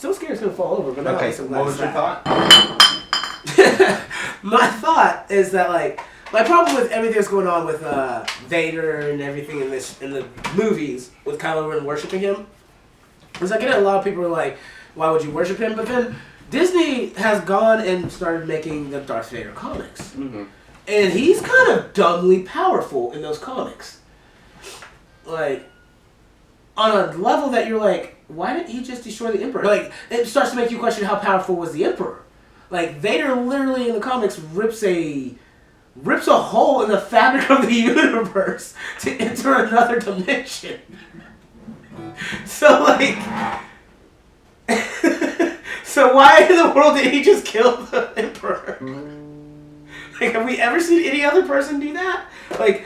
still scared it's going to fall over. But okay, what was your thought? My thought is that, like, my problem with everything that's going on with Vader and everything in the movies with Kylo Ren worshiping him is I get a lot of people are like, why would you worship him? But then Disney has gone and started making the Darth Vader comics. Mm-hmm. And he's kind of dumbly powerful in those comics. Like, on a level that you're like, why didn't he just destroy the Emperor? Like, it starts to make you question how powerful was the Emperor. Like, Vader literally in the comics rips a hole in the fabric of the universe to enter another dimension. So, like... so why in the world did he just kill the Emperor? Like, have we ever seen any other person do that? Like...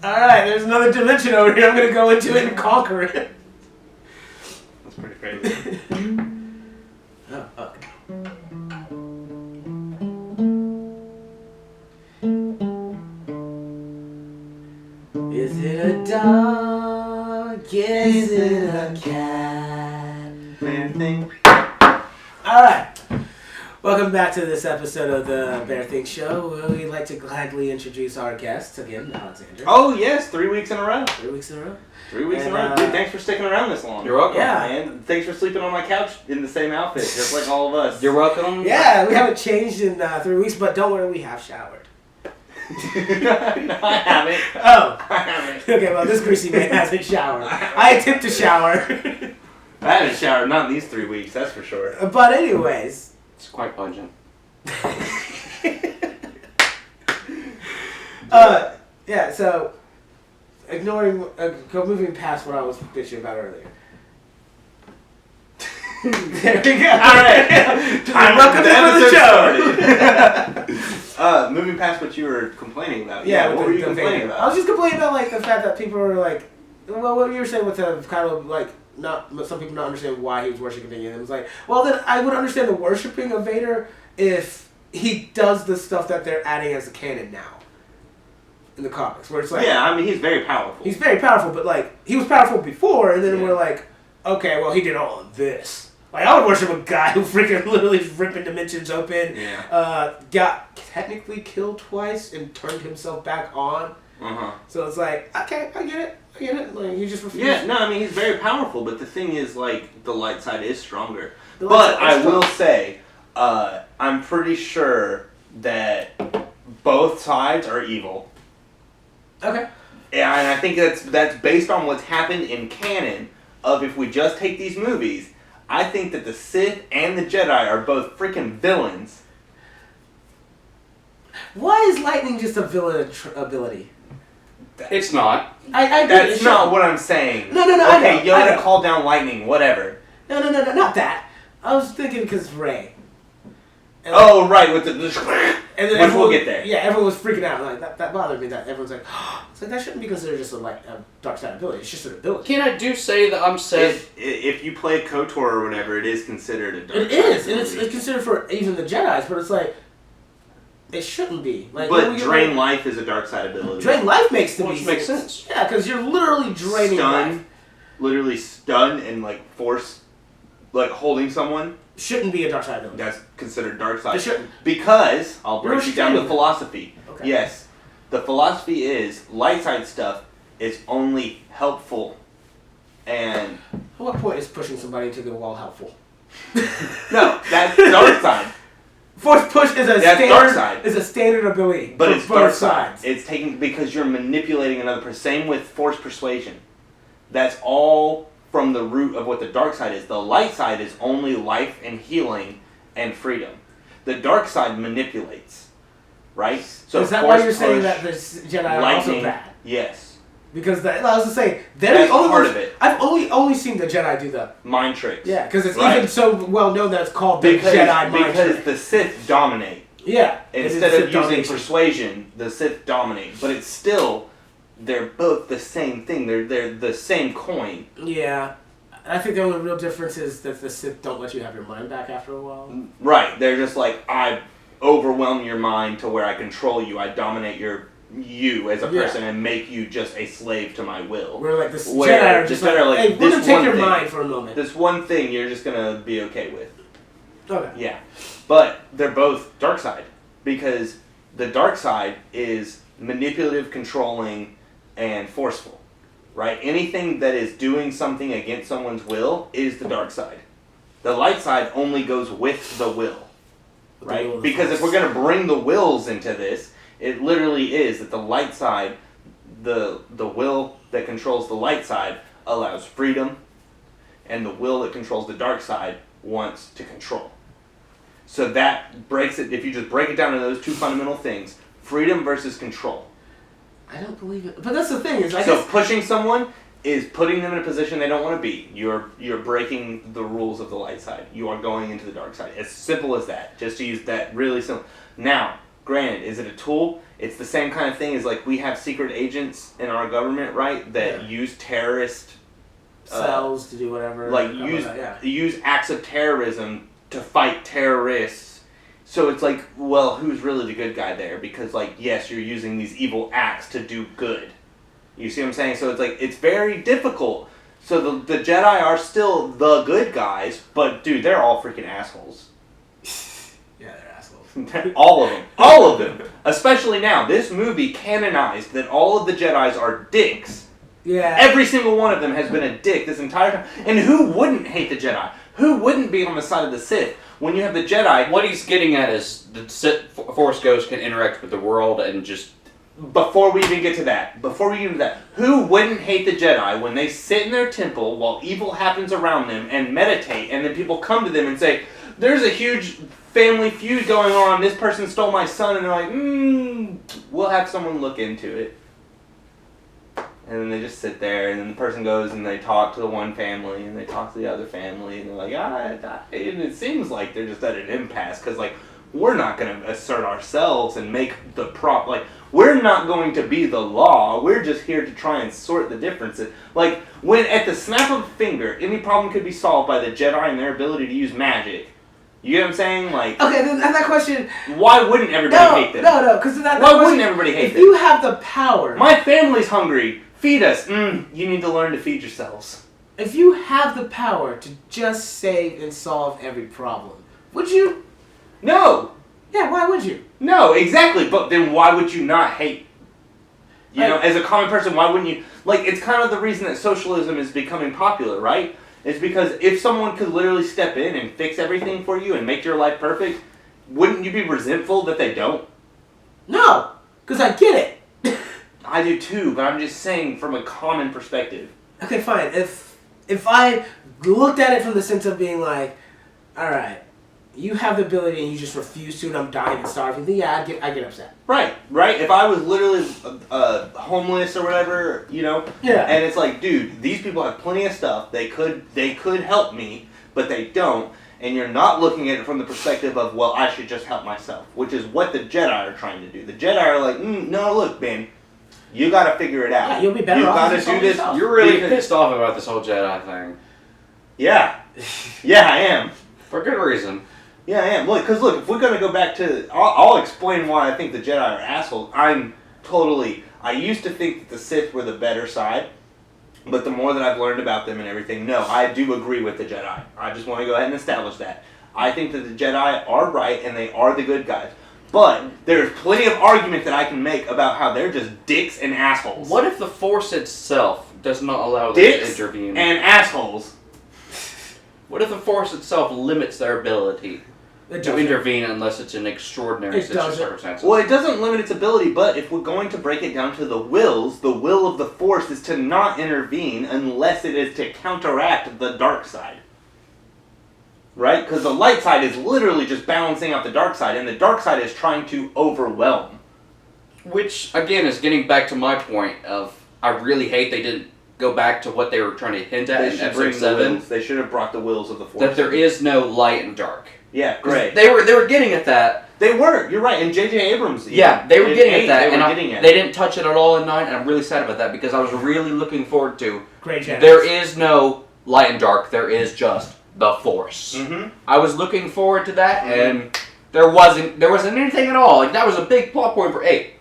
Alright, there's another dimension over here. I'm going to go into it and conquer it. That's pretty crazy. Oh, okay. Is it a dog? Is it a cat? Bear Thing. Alright. Welcome back to this episode of the Bear Thing Show. We'd like to gladly introduce our guest again, Alexander. Oh, yes, 3 weeks in a row. 3 weeks in a row. 3 weeks in a row. Dude, thanks for sticking around this long. You're welcome. Yeah. And thanks for sleeping on my couch in the same outfit, just like all of us. You're welcome. Yeah, we haven't changed in 3 weeks, but don't worry, we have showered. No, I haven't. Oh. I haven't. Okay, well, this greasy man hasn't showered. I attempt to shower. I haven't showered, not in these 3 weeks, that's for sure. But anyways. It's quite pungent. Yeah, so ignoring, moving past what I was bitching about earlier. There we go. All right. Welcome to the show. Moving past what you were complaining about. Yeah, what were you complaining I about? was just complaining about like the fact that people are like, well, what you were saying with the kind of like some people not understand why he was worshiping him. It was like, well, then I would understand the worshiping of Vader if he does the stuff that they're adding as a canon now in the comics, where it's like, yeah, I mean, he's very powerful. He's very powerful, but like he was powerful before, and then Yeah. we're like, okay, well, he did all of this. Like, I would worship a guy who freaking literally is ripping dimensions open. Yeah. Got technically killed twice and turned himself back on. Uh-huh. So it's like, okay, I get it. Like, he just refused. Yeah, no, I mean, he's very powerful, but the thing is, like, the light side is stronger. The light But side is I will stronger. say, I'm pretty sure that both sides are evil. Okay. Yeah, and I think that's based on what's happened in canon of if we just take these movies, I think that the Sith and the Jedi are both freaking villains. Why is lightning just a villain ability? It's not. I agree. That's not what I'm saying. No, Okay, I know. Yoda called down lightning, whatever. No, not that. I was thinking because it's Rey. And Oh, right, with the and then which everyone, we'll get there. Yeah, everyone was freaking out. Like that bothered me. That everyone's like, it's like that shouldn't be considered just a dark side ability. It's just an ability. Can I do say that I'm sad? If you play KOTOR or whatever, it is considered a dark It is, side and it's ability. considered for even the Jedi's, but it's like it shouldn't be. Like, But when we get drain like, life is a dark side ability. drain life makes to Which be makes sense. Yeah, because you're literally draining life. Literally stun and like force, like holding someone. Shouldn't be a dark side ability. That's considered dark side. It shouldn't. Because I'll break You're you down to restraining. philosophy. Okay. Yes, the philosophy is light side stuff is only helpful, and At what point is pushing somebody into the wall helpful? no, that's dark side. Force push is a That's standard. dark side. Is a standard ability. But for it's both dark side. sides. It's taking because you're manipulating another person. Same with force persuasion. That's all from the root of what the dark side is. The light side is only life and healing and freedom. The dark side manipulates, right? So is that why force you're saying push, that the Jedi are also lightning, bad? yes, Because I was gonna say they're That's the only part ones. of it. I've only seen the Jedi do that. mind tricks. Yeah, because it's Right. even so well known that it's called the Because, Jedi mind because trick. the Sith dominate. Yeah. it is Instead Sith of using domination. persuasion, the Sith dominate. But it's still, they're both the same thing. They're the same coin. Yeah. I think the only real difference is that the Sith don't let you have your mind back after a while. Right. They're just like, I overwhelm your mind to where I control you. I dominate your you as a person and make you just a slave to my will. We're like, this Jedi are just like, hey, we're going to take your mind for a moment. This one thing you're just going to be okay with. Okay. Yeah. But they're both dark side. Because the dark side is manipulative, controlling, and forceful. Right? Anything that is doing something against someone's will is the dark side. The light side only goes with the will. Right? Because if we're going to bring the wills into this, it literally is that the light side, the will that controls the light side allows freedom, and the will that controls the dark side wants to control. So that breaks it, if you just break it down to those two fundamental things, freedom versus control. I don't believe it. But that's the thing, is I So guess pushing someone is putting them in a position they don't want to be. You're breaking the rules of the light side. You are going into the dark side. As simple as that. Just to use that really simple. Now, granted, is it a tool? It's the same kind of thing as like we have secret agents in our government, right? That use terrorist cells to do whatever. Like use acts of terrorism to fight terrorists. So it's like, well, who's really the good guy there? Because like, yes, you're using these evil acts to do good. You see what I'm saying? So it's like, it's very difficult. So the Jedi are still the good guys, but dude, they're all freaking assholes. Yeah, they're assholes. All of them. All of them. Especially now. This movie canonized that all of the Jedis are dicks. Yeah. Every single one of them has been a dick this entire time. And who wouldn't hate the Jedi? Who wouldn't be on the side of the Sith when you have the Jedi? What he's getting at is the Sith Force Ghost can interact with the world and just... Before we even get to that, who wouldn't hate the Jedi when they sit in their temple while evil happens around them and meditate, and then people come to them and say, there's a huge family feud going on, this person stole my son, and they're like, we'll have someone look into it. And then they just sit there, and then the person goes and they talk to the one family, and they talk to the other family, and they're like, and it seems like they're just at an impasse, because, like, we're not going to assert ourselves and make the we're not going to be the law, we're just here to try and sort the differences. Like, when at the snap of a finger, any problem could be solved by the Jedi and their ability to use magic. You get what I'm saying? Like, okay, then that question... Why wouldn't everybody hate them? No, because that Why wouldn't everybody hate them? If you have the power... My family's hungry. Feed us. You need to learn to feed yourselves. If you have the power to just save and solve every problem, would you? No. Yeah, why would you? No, exactly. But then why would you not hate? You know, as a common person, why wouldn't you? Like, it's kind of the reason that socialism is becoming popular, right? It's because if someone could literally step in and fix everything for you and make your life perfect, wouldn't you be resentful that they don't? No, because I get it. I do too, but I'm just saying from a common perspective. Okay, fine. If I looked at it from the sense of being like, all right, you have the ability and you just refuse to, and I'm dying and starving, then yeah, I get upset. Right. If I was literally homeless or whatever, you know, and it's like, dude, these people have plenty of stuff. They could help me, but they don't. And you're not looking at it from the perspective of, well, I should just help myself, which is what the Jedi are trying to do. The Jedi are like, no, look, man. You gotta figure it out. Yeah, you'll be better off. You gotta do this. You're really pissed off about this whole Jedi thing. Yeah. Yeah, I am. For good reason. Yeah, I am. Look, because look, if we're gonna go back to, I'll explain why I think the Jedi are assholes. I used to think that the Sith were the better side, but the more that I've learned about them and everything, no, I do agree with the Jedi. I just want to go ahead and establish that. I think that the Jedi are right and they are the good guys. But there's plenty of argument that I can make about how they're just dicks and assholes. What if the Force itself does not allow them dicks to intervene? And assholes. What if the Force itself limits their ability to intervene unless it's an extraordinary circumstance? Well, it doesn't limit its ability, but if we're going to break it down to the wills, the will of the Force is to not intervene unless it is to counteract the dark side. Right? Because the light side is literally just balancing out the dark side, and the dark side is trying to overwhelm. Which, again, is getting back to my point of, I really hate they didn't go back to what they were trying to hint at in episode 7. They should have brought the wills of the Force. That there is no light and dark. Yeah, great. They were getting at that. They were, you're right, and J.J. Abrams... Yeah, they were getting at that, and they didn't touch it at all in 9, and I'm really sad about that, because I was really looking forward to... Great chance. There is no light and dark, there is just the Force. Mm-hmm. I was looking forward to that, and there wasn't anything at all. Like, that was a big plot point for 8.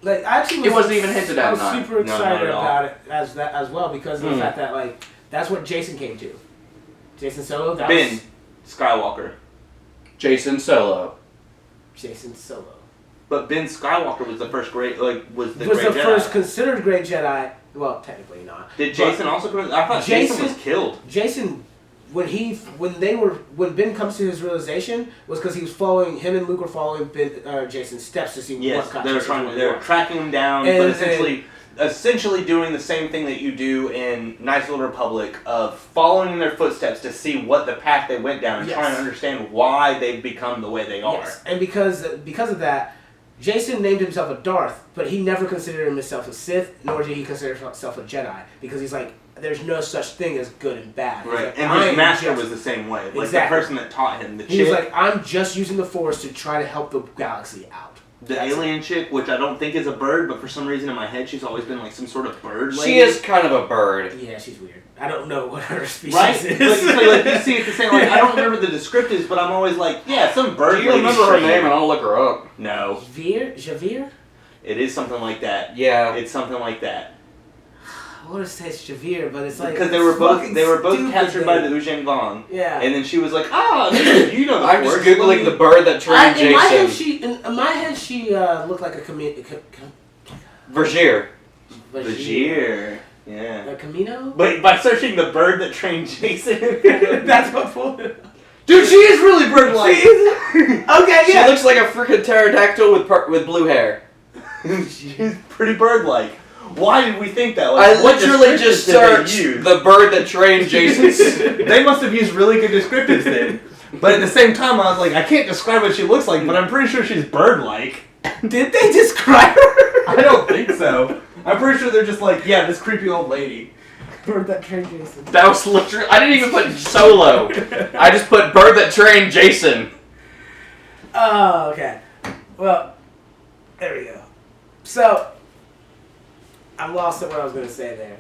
Like, I actually was, It wasn't even hinted at. I was in 9. super No, excited not at all. about it as well because of the fact that like that's what Jason came to. Jason Solo. That Ben was Skywalker. Jason Solo. Jason Solo. But Ben Skywalker was the first great, was the Was great the Jedi. first considered great Jedi. Well, technically not. Did Jason also come? I thought Jason was killed. Jason, when Ben comes to his realization, was because he was following him and Luke were following Jason's steps to see Yes, what they were tracking him down, but essentially doing the same thing that you do in Knights of the Old Republic of following in their footsteps to see what the path they went down and trying to understand why they've become the way they are. Yes, and because of that, Jason named himself a Darth, but he never considered himself a Sith, nor did he consider himself a Jedi, because he's like, there's no such thing as good and bad. Right, Like, and his master was the same way. Like the person that taught him, he was like, I'm just using the Force to try to help the galaxy out. The alien chick, which I don't think is a bird, but for some reason in my head she's always been like some sort of bird lady. She is kind of a bird. Yeah, she's weird. I don't know what her species is. Like you see it the same. Like I don't remember the descriptives, but I'm always like, yeah, some bird. Do you lady remember her straight name? in. And I'll look her up. No. Javir? It is something like that. Yeah. It's something like that. I want to say it's Javir, but it's like Because they were both captured by the Ujang Vong. Yeah. And then she was like, you know the I'm Force. just googling the bird that trained Jason. In my head, she looked like a Vergier. Vajir. Yeah. A Camino? But by searching the bird that trained Jason. That's what pulled it up. Dude, she is really bird-like. She is? Okay, yeah. She looks like a freaking pterodactyl with blue hair. She's pretty bird-like. Why did we think that? I What literally just descriptors did they searched use? the bird that trained Jason. They must have used really good descriptives then. But at the same time, I was like, I can't describe what she looks like, but I'm pretty sure she's bird-like. Did they describe her? I don't think so. I'm pretty sure they're just like, yeah, this creepy old lady. Bird that trained Jason. That was literally... I didn't even put Solo. I just put bird that trained Jason. Oh, okay. Well, there we go. So, I lost what I was going to say there.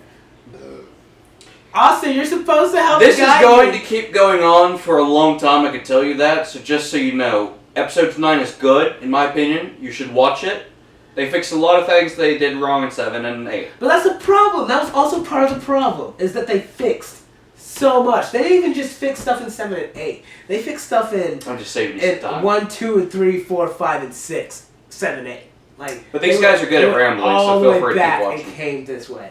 Austin, you're supposed to help This is guide going me. to keep going on for a long time, I can tell you that. So just so you know, Episode 9 is good, in my opinion. You should watch it. They fixed a lot of things they did wrong in 7 and 8. But that's the problem. That was also part of the problem, is that they fixed so much. They didn't even just fix stuff in 7 and 8. They fixed stuff in I'm just saving you some time. 1, 2, and 3, 4, 5, and 6, 7, and 8. Like, But these guys are good at rambling, so feel free to keep watching. It came this way.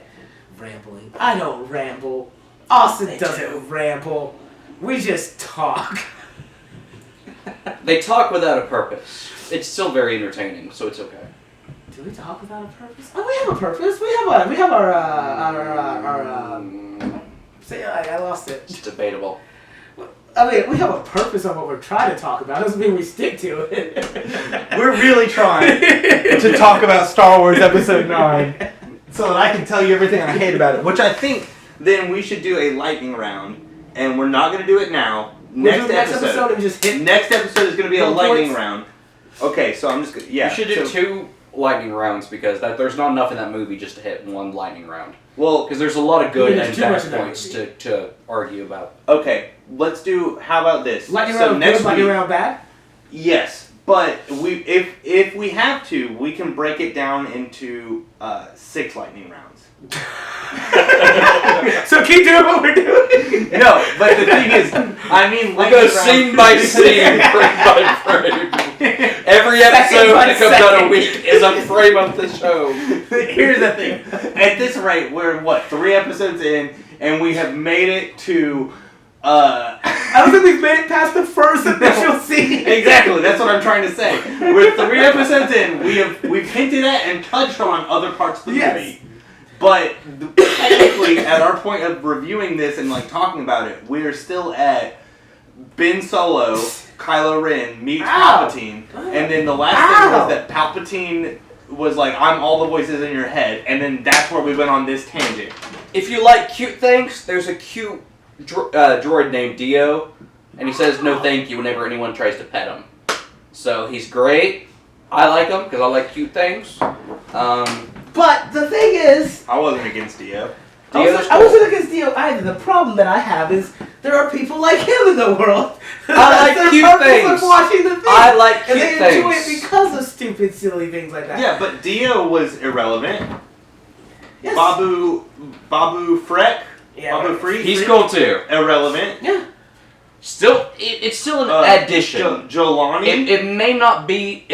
Rambling. I don't ramble. Austin doesn't ramble. We just talk. They talk without a purpose. It's still very entertaining, so it's okay. Do we talk without a purpose? Oh, we have a purpose. We have our say, I lost it. It's debatable. I mean, we have a purpose on what we're trying to talk about. Doesn't mean we stick to it. We're really trying to talk about Star Wars Episode 9 so that I can tell you everything I hate about it. Which I think then we should do a lightning round, and we're not going to do it now. Next episode and just hit. Next episode is going to be a Bullet lightning points? round. Okay, so I'm just gonna, yeah. You should do 2 lightning rounds because there's not enough in that movie just to hit 1 lightning round. Well, Because there's a lot of good There's and too much bad in that points movie. to argue about. okay, let's do. How about this? Lightning so round next good, lightning week, round bad. yes, but if we have to, we can break it down into 6 lightning rounds. So keep doing what we're doing. No, but the thing is, I mean, We'll go scene by scene, frame by frame. Every episode that comes out a week is a frame of the show. Here's the thing. At this rate, we're, 3 episodes in, and we have made it to... I don't think we've made it past the first initial scene. Exactly, that's what I'm trying to say. We're 3 episodes in, we've hinted at and touched on other parts of the movie. But technically, at our point of reviewing this and talking about it, we're still at Ben Solo, Kylo Ren meets Palpatine, and then the last thing was that Palpatine was like, "I'm all the voices in your head," and then that's where we went on this tangent. If you like cute things, there's a cute droid named Dio, and he says no thank you whenever anyone tries to pet him. So he's great. I like him because I like cute things. But the thing is, I wasn't against Dio. I wasn't against Dio either. The problem that I have is there are people like him in the world. I like Their cute purpose things. of watching the thing. I like and cute they enjoy things. it because of stupid, silly things like that. Yeah, but Dio was irrelevant. Yes. Babu Freck. Yeah, Babu right. Freak. He's cool too. Irrelevant. Yeah. Still, it's still an addition. Jolani. It may not be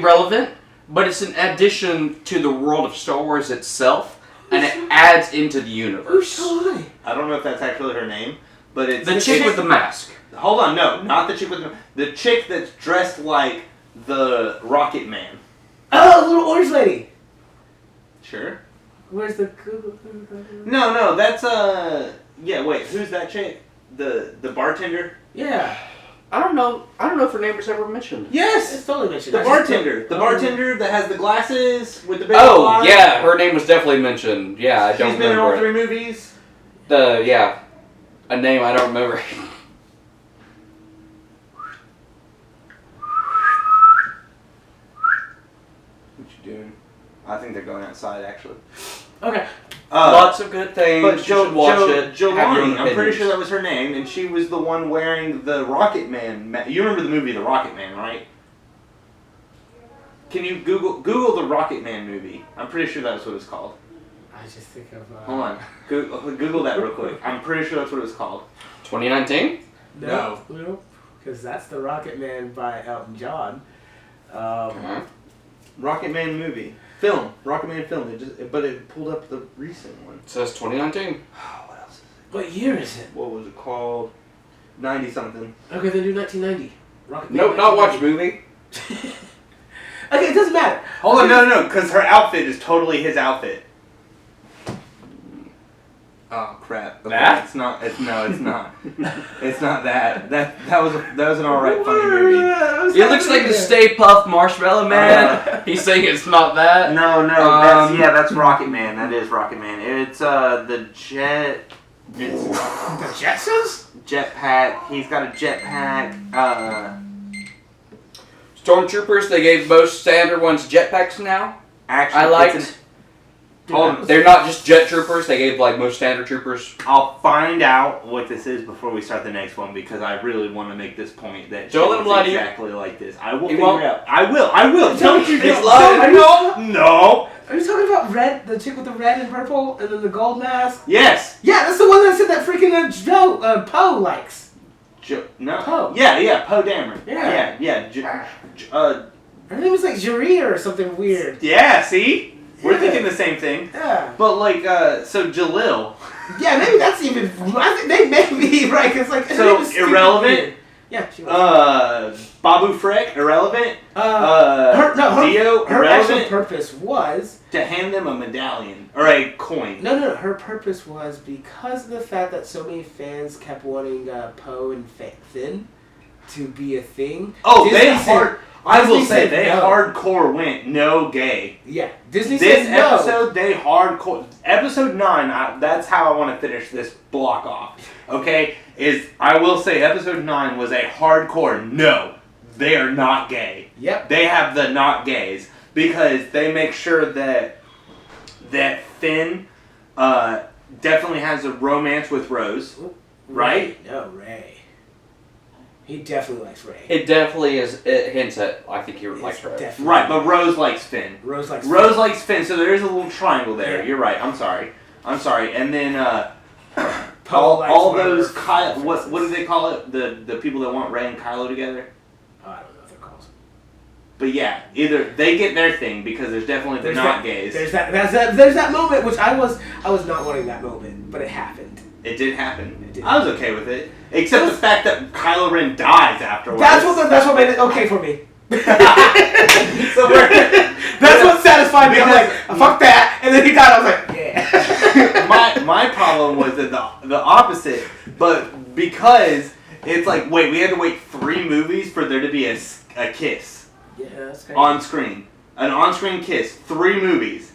relevant, but it's an addition to the world of Star Wars itself, and it adds into the universe. Who's I don't know if that's actually her name, but it's The chick with the mask. Hold on, no, not the chick with the chick that's dressed like the Rocket Man. Oh, the little orange lady. Sure. Where's the... No, that's yeah. Wait, who's that chick? The bartender. Yeah. I don't know if her name was ever mentioned. Yes, It's totally mentioned. the bartender that has the glasses with the big Oh eyes. yeah, her name was definitely mentioned. Yeah, I don't She's been in all remember. 3 movies. A name I don't remember. What you doing? I think they're going outside actually. Okay. Lots of good things. But You should watch it. Have your own Jolani, I'm pretty opinions. sure that was her name, and she was the one wearing the Rocket Man. You remember the movie The Rocket Man, right? Can you Google the Rocket Man movie? I'm pretty sure that's what it's called. I just think of... Hold on, Google that real quick. I'm pretty sure that's what it's called. 2019? No. Because that's the Rocket Man by Elton John. Rocket Man movie film. Rocket Man film. But it pulled up the recent one. It says 2019. What else is it? What year is it? What was it called? 90 something. Okay, then do 1990. Rocket Man Nope, not watch 1990. movie. Okay, it doesn't matter. Hold on, no, because her outfit is totally his outfit. Oh crap! Okay, That? It's not. It's not. It's not that. That was an alright funny movie. It looks like the Stay Puft Marshmallow Man. He's saying it's not that. No, that's Rocket Man. That is Rocket Man. It's the jet. It's The Jetsons? jetpack. He's got a jetpack. Stormtroopers, they gave most standard ones jetpacks now. Actually, I liked. They're not just jet troopers, they gave like most standard troopers. I'll find out what this is before we start the next one because I really want to make this point that Don't let him lie to you. exactly like this. I will He figure won't. it out. I will. Don't you He's just lying. No. Are you talking about red? The chick with the red and purple and then the gold mask? Yes. Yeah, that's the one that said that freaking Poe likes. No. Poe. Yeah. Poe Dameron. Yeah. Her name was like Jarita or something weird. Yeah. See, we're Yeah. thinking the same thing. Yeah. But like, so Jalil. Yeah, maybe that's even. I think they may be right because like. her So, name was stupid irrelevant? weird. Yeah, she was. Babu Freck, irrelevant. Her Dio, her actual irrelevant. purpose was To hand them a medallion or a coin. no. Her purpose was because of the fact that so many fans kept wanting Poe and Finn to be a thing. Oh, Disney they said- hard. I will Disney say said they no. hardcore went no gay. Yeah, Disney This said no. episode, they hardcore. Episode 9, that's how I want to finish this block off. Okay? I will say episode 9 was a hardcore no. They are not gay. Yep. They have the not gays. Because they make sure that Finn definitely has a romance with Rose. Right? No, Ray. He definitely likes Ray. It definitely is. It hints at. I think he likes her. Definitely. Right, but Rose likes Finn. Rose likes Finn, so there is a little triangle there. Yeah. You're right. I'm sorry. And then Poe likes all whatever those Finn what do they call it? The people that want Rey and Kylo together. I don't know what they're called. But yeah, either they get their thing because there's definitely the not gays. There's that moment which I was not wanting that moment, but it happened. It did happen. It did. I was okay with it, except the fact that Kylo Ren dies afterwards. That's what made it okay for me. So That's what satisfied me. I'm like, fuck that, and then he died. I was like, yeah. my problem was that the opposite, but because it's like, wait, we had to wait 3 movies for there to be a kiss Yeah, that's crazy. on screen, an on-screen kiss, 3 movies.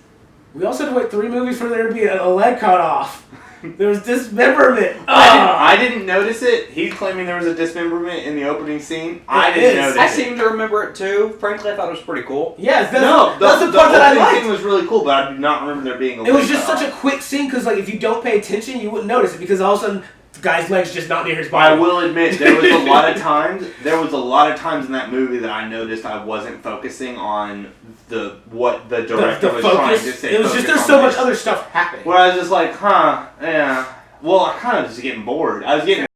We also had to wait 3 movies for there to be a leg cut off. There was dismemberment. I didn't notice it. He's claiming there was a dismemberment in the opening scene. I didn't notice I it. seem to remember it too. Frankly, I thought it was pretty cool. Yes, that's The the part that I opening liked. scene was really cool, but I do not remember there being a It was leg just cut such a quick scene because, like, if you don't pay attention, you wouldn't notice it because all of a sudden The guy's leg's just not near his I body. will admit there was a lot of times. There was a lot of times in that movie that I noticed I wasn't focusing on what the director was trying to say. It was just there's so much other stuff happening. Where I was just like, yeah. Well, I kind of was getting bored. I was getting